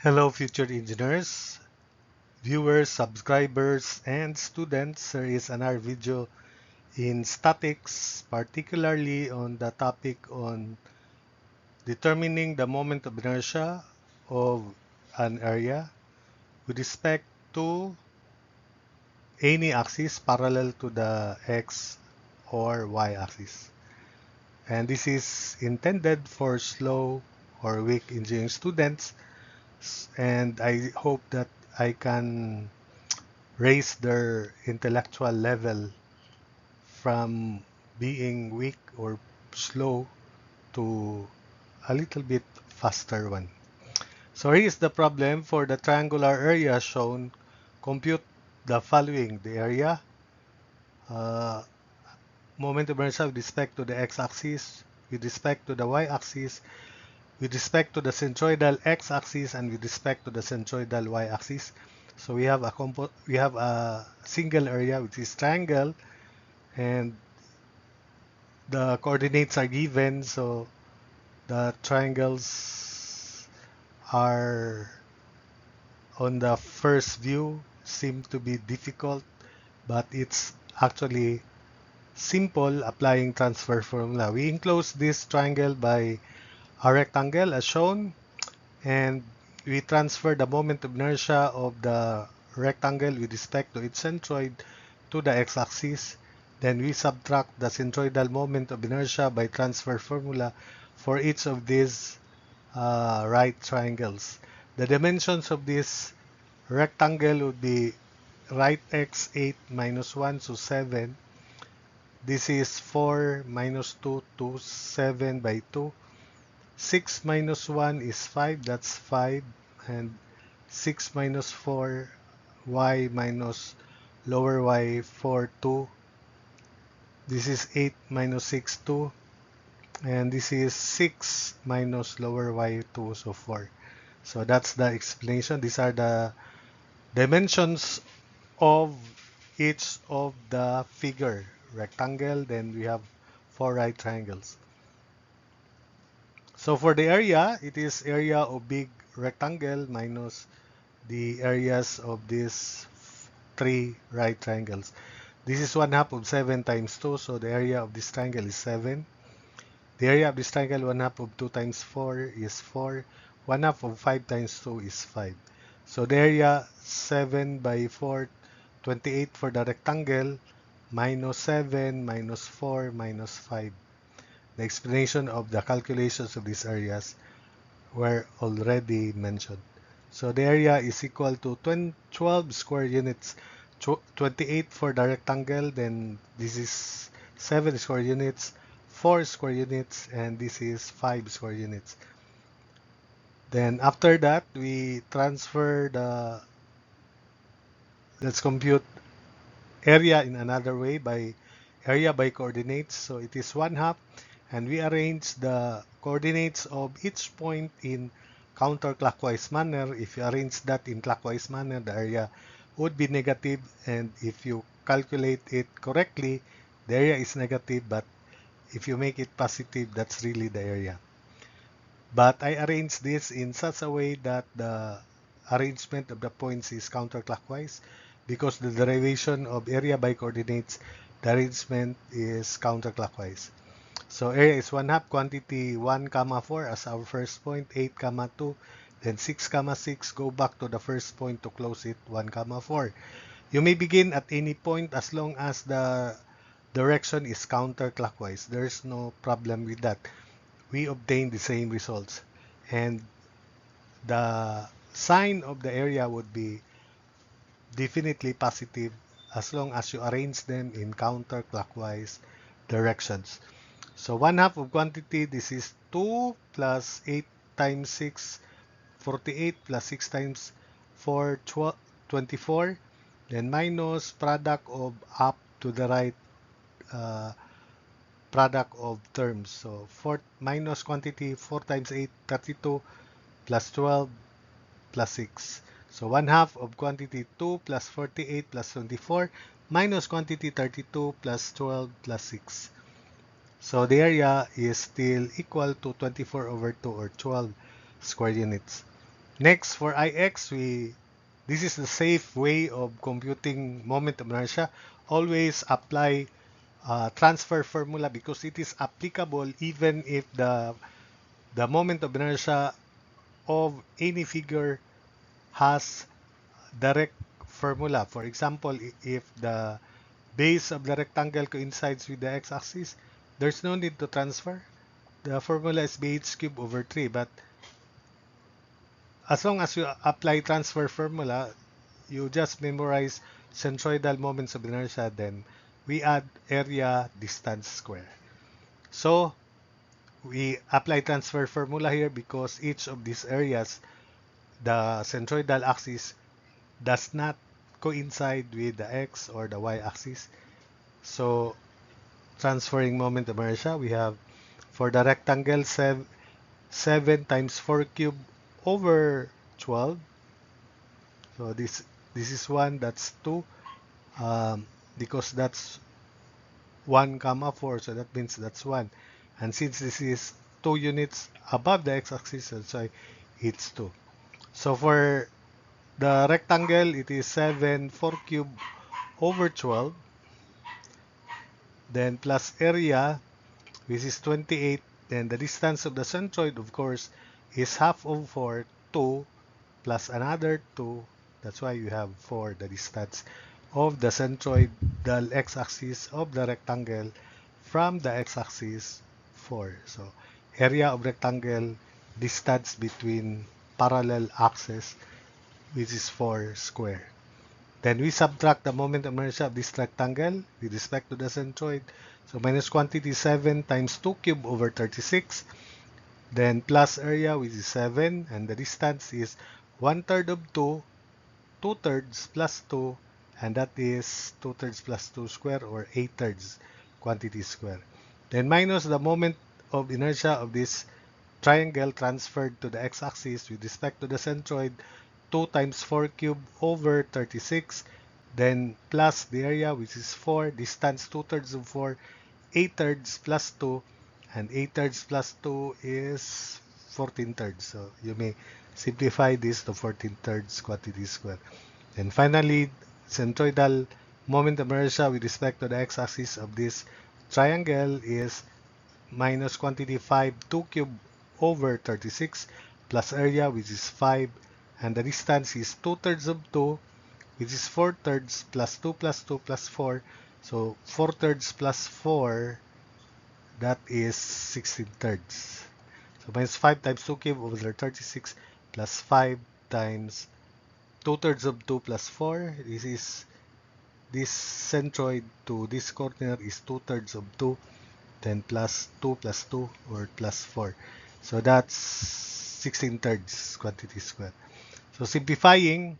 Hello, future engineers, viewers, subscribers, and students. There is another video in statics, particularly on the topic on determining the moment of inertia of an area with respect to any axis parallel to the x or y axis. And this is intended for slow or weak engineering students, and I hope that I can raise their intellectual level from being weak or slow to a little bit faster one. So here is the problem for the triangular area shown. Compute the following: the area, uh, moment of inertia with respect to the x-axis, with respect to the y-axis, with respect to the centroidal x-axis, and with respect to the centroidal y-axis. So we have a single area which is triangle, and the coordinates are given, so the triangles are on the first view seem to be difficult, but it's actually simple applying transfer formula. We enclose this triangle by a rectangle as shown, and we transfer the moment of inertia of the rectangle with respect to its centroid to the x-axis. Then we subtract the centroidal moment of inertia by transfer formula for each of these right triangles. The dimensions of this rectangle would be right x 8 minus 1, so 7. This is 4 minus 2 to 7 by 2. 6 minus 1 is 5, that's 5. And 6 minus 4, y minus lower y 4, 2. This is 8 minus 6, 2. And this is 6 minus lower y 2, so 4. So that's the explanation. These are the dimensions of each of the figure. Rectangle, then we have 4 right triangles. So for the area, it is area of big rectangle minus the areas of these 3 right triangles. This is 1/2 of 7 times 2, so the area of this triangle is 7. The area of this triangle, 1/2 of 2 times 4 is 4. 1/2 of 5 times 2 is 5. So the area 7 by 4, 28 for the rectangle, minus 7, minus 4, minus 5. The explanation of the calculations of these areas were already mentioned. So the area is equal to 12 square units, 28 for the rectangle, then this is 7 square units, 4 square units, and this is 5 square units. Then after that, we transfer let's compute area in another way by area by coordinates. So it is 1/2, and we arrange the coordinates of each point in counterclockwise manner. If you arrange that in clockwise manner, the area would be negative, and if you calculate it correctly, the area is negative, but if you make it positive, that's really the area. But I arrange this in such a way that the arrangement of the points is counterclockwise, because the derivation of area by coordinates, the arrangement is counterclockwise. So area is 1/2 quantity 1, 4 as our first point, 8, 2, then 6, 6, go back to the first point to close it, 1, 4. You may begin at any point as long as the direction is counterclockwise. There's no problem with that. We obtain the same results. And the sign of the area would be definitely positive as long as you arrange them in counterclockwise directions. So 1/2 of quantity, this is 2 plus 8 times 6, 48 plus 6 times 4, 24. Then minus product of up to the right product of terms. So 4 minus quantity 4 times 8, 32 plus 12 plus 6. So 1/2 of quantity 2 plus 48 plus 24 minus quantity 32 plus 12 plus 6. So the area is still equal to 24 over 2 or 12 square units. Next, for IX, this is the safe way of computing moment of inertia. Always apply transfer formula because it is applicable even if the moment of inertia of any figure has direct formula. For example, if the base of the rectangle coincides with the x-axis, there's no need to transfer. The formula is bh cubed over 3. But as long as you apply transfer formula, you just memorize centroidal moments of inertia, then we add area distance square. So we apply transfer formula here because each of these areas, the centroidal axis does not coincide with the x or the y axis. So transferring moment of inertia, we have for the rectangle 7 times 4 cubed over 12. So this is 1, that's 2, because that's 1 comma 4, so that means that's 1. And since this is 2 units above the x-axis, that's why it's 2. So for the rectangle, it is 7 4 cubed over 12, then plus area, which is 28, then the distance of the centroid, of course, is half of 4, 2, plus another 2. That's why you have 4, the distance of the centroid, the x-axis of the rectangle from the x-axis 4. So area of rectangle, distance between parallel axes, which is 4 square. Then we subtract the moment of inertia of this rectangle with respect to the centroid. So minus quantity 7 times 2 cubed over 36. Then plus area, which is 7. And the distance is 1/3 of 2, 2/3 plus 2. And that is 2/3 plus 2 square, or 8/3 quantity square. Then minus the moment of inertia of this triangle transferred to the x-axis with respect to the centroid, 2 times 4 cubed over 36, then plus the area, which is 4, distance 2/3 of 4, 8/3 plus 2, and 8/3 plus 2 is 14/3. So you may simplify this to 14/3 quantity square. And finally, centroidal moment of inertia with respect to the x-axis of this triangle is minus quantity 5, 2 cubed over 36, plus area, which is 5, and the distance is 2/3 of 2, which is 4/3 plus 2 plus 2 plus 4. So 4/3 plus 4, that is 16/3. So minus 5 times 2 cubed over 36 plus 5 times 2/3 of 2 plus 4. This centroid to this corner is 2/3 of 2. Then plus 2 plus 2, or plus 4. So that's 16/3 quantity square. So simplifying,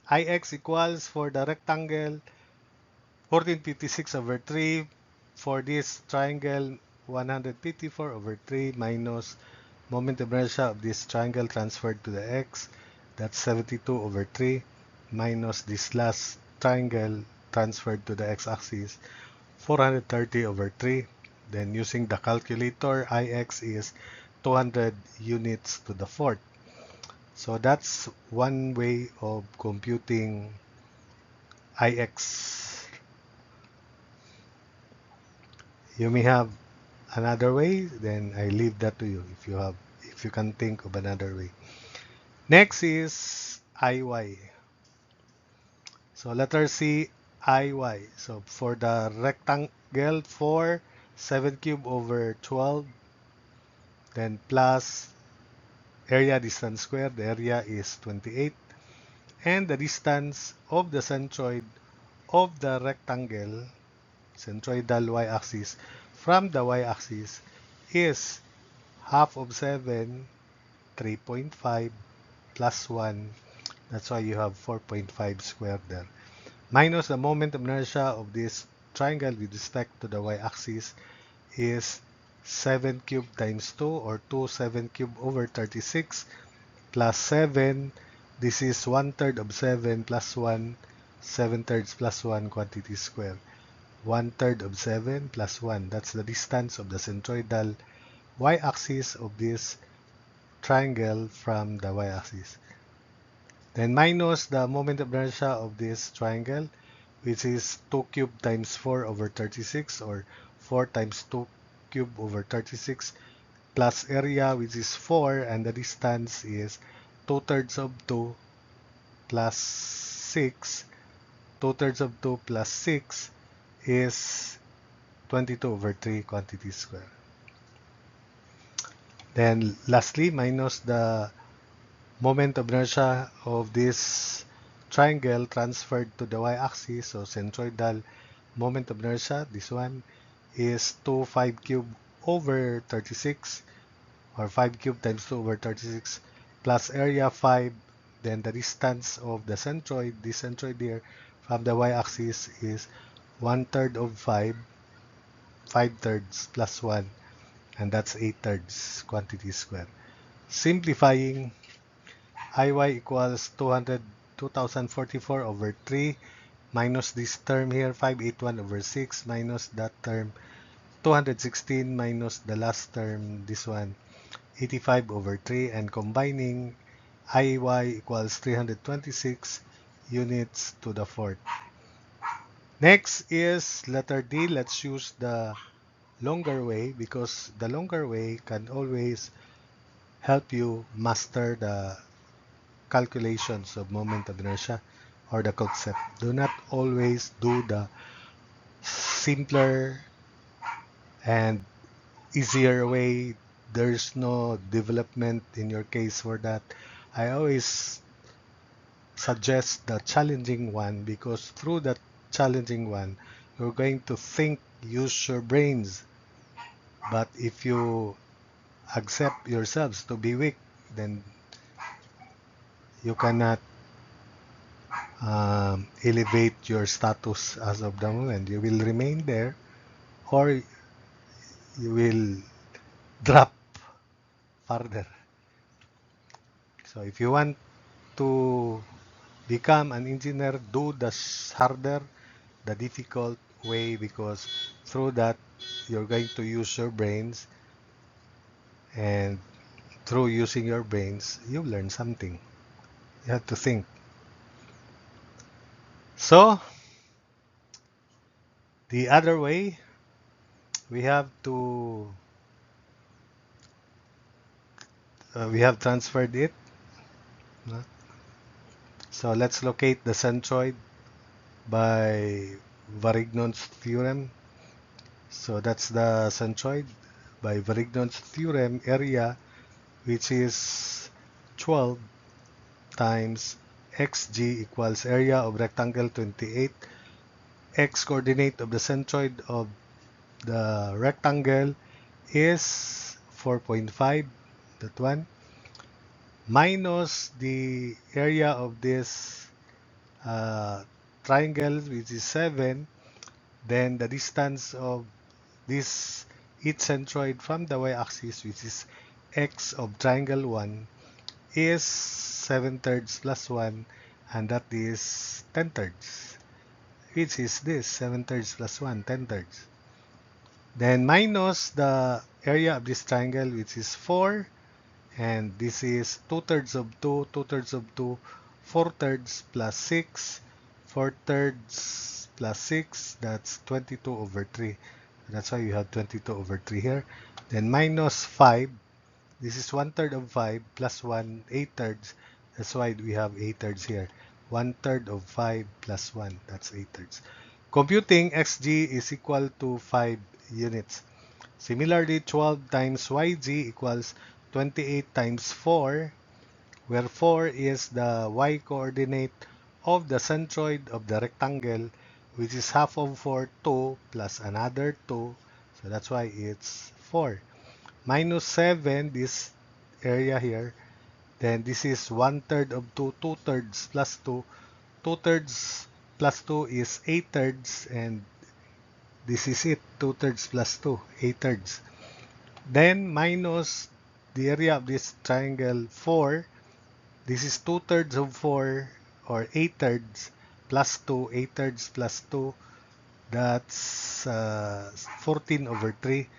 Ix equals for the rectangle 1456 over 3. For this triangle, 154 over 3 minus moment of inertia of this triangle transferred to the x. That's 72 over 3 minus this last triangle transferred to the x-axis, 430 over 3. Then using the calculator, Ix is 200 units to the fourth. So that's one way of computing Ix. You may have another way, then I leave that to you if you can think of another way. Next is Iy. So letter C, Iy. So for the rectangle 4, 7 cubed over 12, then plus area distance squared, the area is 28, and the distance of the centroid of the rectangle, centroidal y-axis, from the y-axis is half of 7, 3.5, plus 1. That's why you have 4.5 squared there. Minus the moment of inertia of this triangle with respect to the y-axis is 7 cubed times 2, or 2 7 cubed over 36, plus 7. This is 1/3 of 7 plus 1, 7/3 plus 1 quantity square. 1/3 of 7 plus 1. That's the distance of the centroidal y-axis of this triangle from the y-axis. Then minus the moment of inertia of this triangle, which is 2 cubed times 4 over 36, or 4 times 2 cubed over 36, plus area, which is 4, and the distance is 2/3 of 2 plus 6. 2/3 of 2 plus 6 is 22 over 3 quantity square. Then lastly, minus the moment of inertia of this triangle transferred to the y-axis, so centroidal moment of inertia, this one is 2 5 cubed over 36, or 5 cubed times 2 over 36, plus area 5, then the distance of the centroid, this centroid here, from the y-axis is 1/3 of 5, 5/3 plus 1, and that's 8/3 quantity square. Simplifying, Iy equals 2044 over 3 minus this term here, 581 over 6 minus that term, 216 minus the last term, this one, 85 over 3, and combining, Iy equals 326 units to the fourth. Next is letter D. Let's use the longer way, because the longer way can always help you master the calculations of moment of inertia or the concept. Do not always do the simpler and easier way. There's no development in your case for that. I always suggest the challenging one, because through that challenging one, you're going to think, use your brains. But if you accept yourselves to be weak, then you cannot elevate your status as of the moment. You will remain there, or you will drop further. So if you want to become an engineer, do the harder, the difficult way, because through that you're going to use your brains, and through using your brains you learn something. You have to think. So the other way, we have transferred it. So let's locate the centroid by Varignon's theorem. So that's the centroid by Varignon's theorem, area, which is 12 times xg equals area of rectangle 28, x coordinate of the centroid of the rectangle is 4.5, that one, minus the area of this triangle, which is 7, then the distance of this each centroid from the y-axis, which is x of triangle 1, is 7/3 plus 1, and that is 10/3, which is this 7/3 plus 1, 10/3. Then minus the area of this triangle, which is 4, and this is 2/3 of 2, 2/3 of 2, 4/3 plus 6, 4/3 plus 6, that's 22 over 3. That's why you have 22 over 3 here. Then minus 5, this is 1/3 of 5 plus 1, 8/3. That's why we have 8/3 here. 1/3 of 5 plus 1, that's 8/3. Computing xg is equal to 5 units. Similarly, 12 times yg equals 28 times 4, where 4 is the y coordinate of the centroid of the rectangle, which is half of 4, 2, plus another 2. So that's why it's 4. Minus 7, this area here. Then this is 1/3 of 2, 2/3 plus 2. 2/3 plus 2 is 8/3, and this is it, 2/3 plus 2, 8/3. Then minus the area of this triangle 4. This is 2/3 of 4, or 8/3 plus 2, 8/3 plus 2. That's 14 over 3.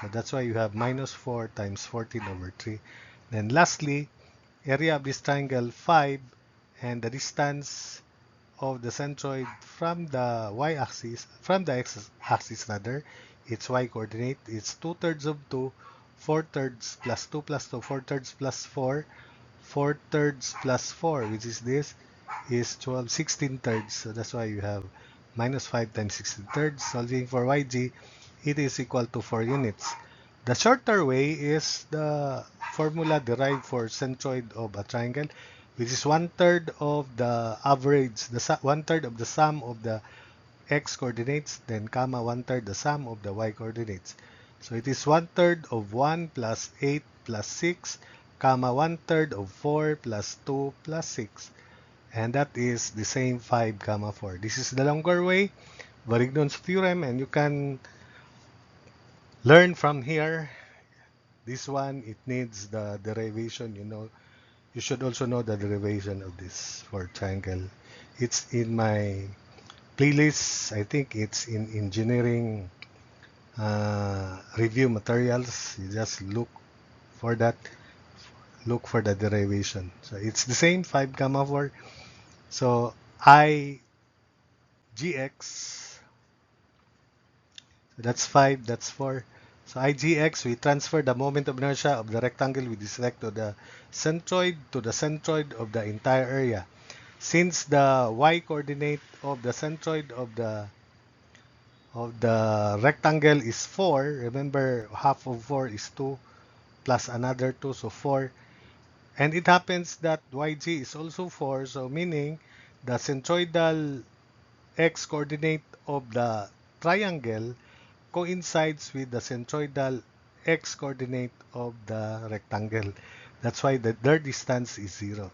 So that's why you have minus 4 times 14 over 3. Then lastly, area of this triangle 5, and the distance of the centroid from the y-axis, from the x-axis rather, its y-coordinate, it's 2/3 of 2, 4/3 plus 2 plus 2, 4/3 plus 4, 4/3 plus 4, which is this, is 12, 16/3. So that's why you have minus 5 times 16/3. Solving for yg, it is equal to 4 units. The shorter way is the formula derived for centroid of a triangle, which is 1/3 of the average, 1/3 of the sum of the x coordinates, then comma 1/3 the sum of the y coordinates. So it is 1/3 of 1 plus 8 plus 6, comma 1/3 of 4 plus 2 plus 6. And that is the same 5 comma 4. This is the longer way, Varignon's theorem, and you can learn from here. This one, it needs the derivation, you should also know the derivation of this for triangle. It's in my playlist. I think it's in engineering review materials. You just look for that, look for the derivation. So it's the same 5 gamma 4. So I gx, so that's 5, that's 4. So IGX, we transfer the moment of inertia of the rectangle with respect to the centroid of the entire area. Since the y-coordinate of the centroid of the rectangle is 4, remember half of 4 is 2 plus another 2, so 4. And it happens that YG is also 4, so meaning the centroidal x-coordinate of the triangle coincides with the centroidal x-coordinate of the rectangle. That's why their distance is 0.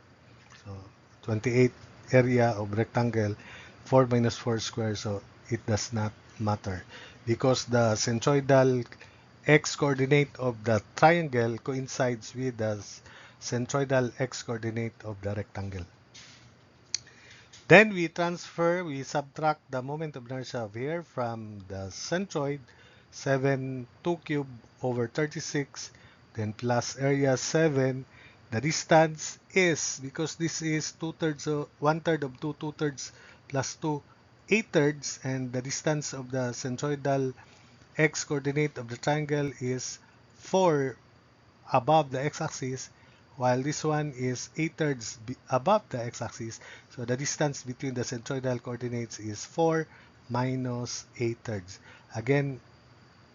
So 28 area of rectangle, 4 minus 4 square, so it does not matter because the centroidal x-coordinate of the triangle coincides with the centroidal x-coordinate of the rectangle. Then we subtract the moment of inertia of here from the centroid, 7, 2 cube over 36, then plus area 7. The distance is, because this is 2/3, 1/3 of 2, 2/3 plus 2, 8/3, and the distance of the centroidal x-coordinate of the triangle is 4 above the x-axis, while this one is 8/3 above the x-axis. So the distance between the centroidal coordinates is 4 minus 8/3. Again,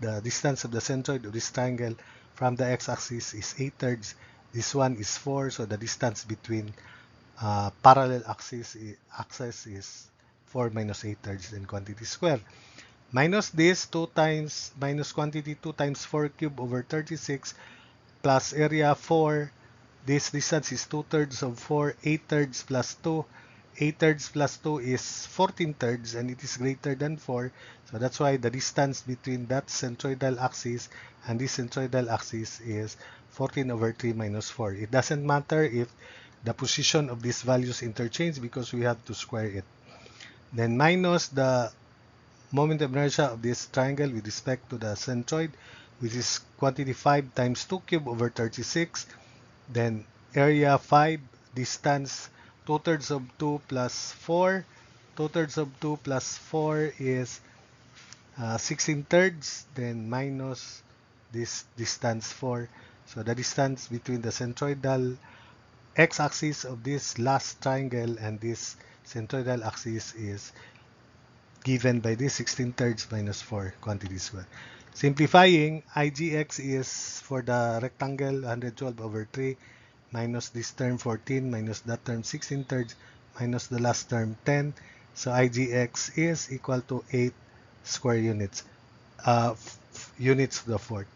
the distance of the centroid of this triangle from the x-axis is 8/3. This one is 4, so the distance between parallel axis is 4 minus 8/3 and quantity square. Minus this 2 times minus quantity 2 times 4 cube over 36 plus area 4. This distance is 2/3 of 4, 8/3 plus 2. 8/3 plus 2 is 14/3, and it is greater than 4. So that's why the distance between that centroidal axis and this centroidal axis is 14 over 3 minus 4. It doesn't matter if the position of these values interchange because we have to square it. Then minus the moment of inertia of this triangle with respect to the centroid, which is quantity 5 times 2 cube over 36. Then area 5, distance 2/3 of 2 plus 4. 2/3 of 2 plus 4 is 16/3. Then minus this distance 4. So the distance between the centroidal x-axis of this last triangle and this centroidal axis is given by this 16/3 minus 4 quantity square. Simplifying, IGX is for the rectangle 112 over 3 minus this term 14 minus that term 16/3 minus the last term 10. So IGX is equal to 8 square units. Units to the fourth.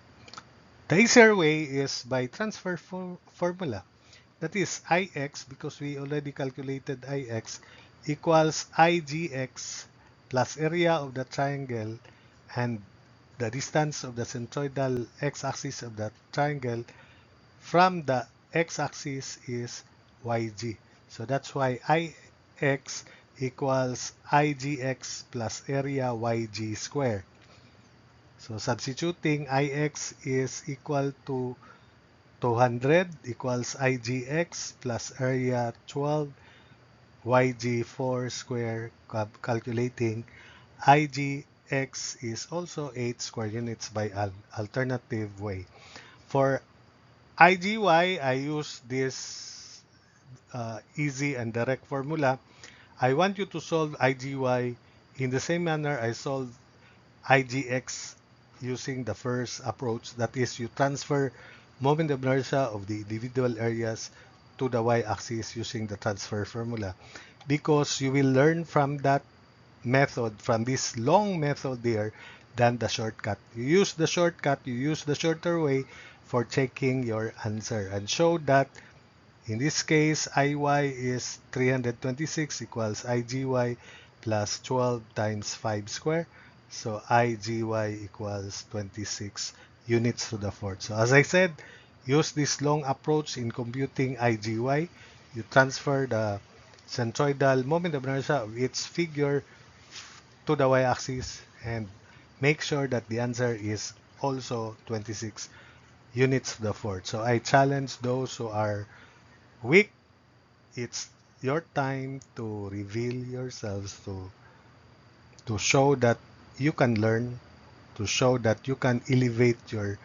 The easier way is by transfer formula. That is Ix, because we already calculated Ix, equals IGX plus area of the triangle and the distance of the centroidal x-axis of the triangle from the x-axis is YG. So that's why Ix equals IGX plus area YG square. So substituting Ix is equal to 200 equals IGX plus area 12 YG4 square. Calculating IGX is also 8 square units by an alternative way. For IGY, I use this easy and direct formula. I want you to solve IGY in the same manner I solved IGX using the first approach. That is, you transfer moment of inertia of the individual areas to the y-axis using the transfer formula. Because you will learn from that method, from this long method there, than the shortcut. You use the shortcut, you use the shorter way for checking your answer, and show that in this case, IY is 326 equals IGY plus 12 times 5 square. So IGY equals 26 units to the fourth. So as I said, use this long approach in computing IGY. You transfer the centroidal moment of inertia of its figure to the y-axis and make sure that the answer is also 26 units to the fourth. So I challenge those who are weak. It's your time to reveal yourselves, to show that you can learn, to show that you can elevate your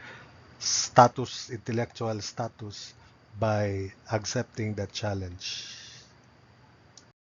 status, intellectual status, by accepting that challenge.